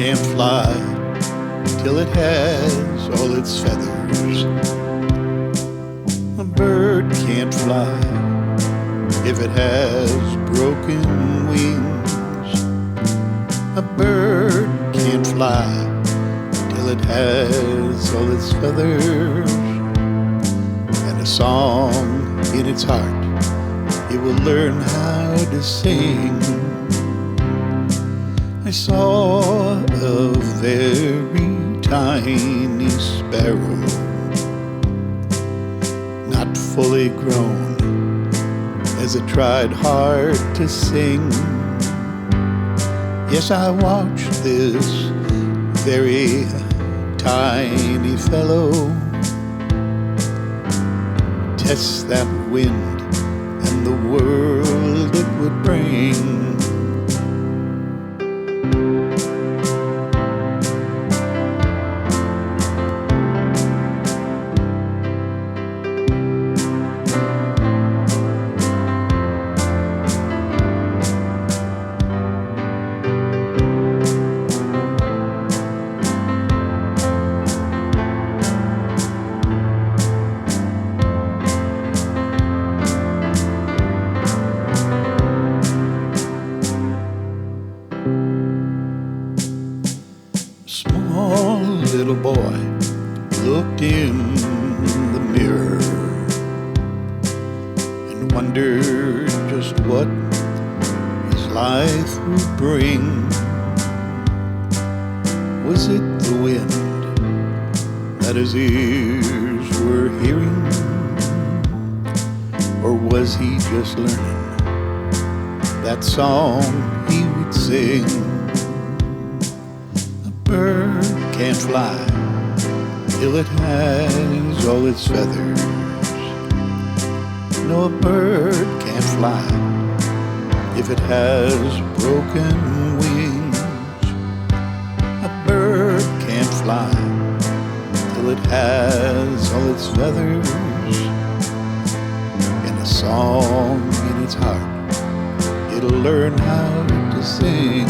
can't fly till it has all its feathers. A bird can't fly if it has broken wings. A bird can't fly till it has all its feathers. And a song in its heart it will learn how to sing. I saw a very tiny sparrow, not fully grown, as it tried hard to sing. Yes, I watched this very tiny fellow test that wind and the world it would bring. Small little boy looked in the mirror and wondered just what his life would bring. Was it the wind that his ears were hearing, or was he just learning that song he would sing? Bird can't fly till it has all its feathers. No, a bird can't fly if it has broken wings. A bird can't fly till it has all its feathers. And a song in its heart it'll learn how to sing.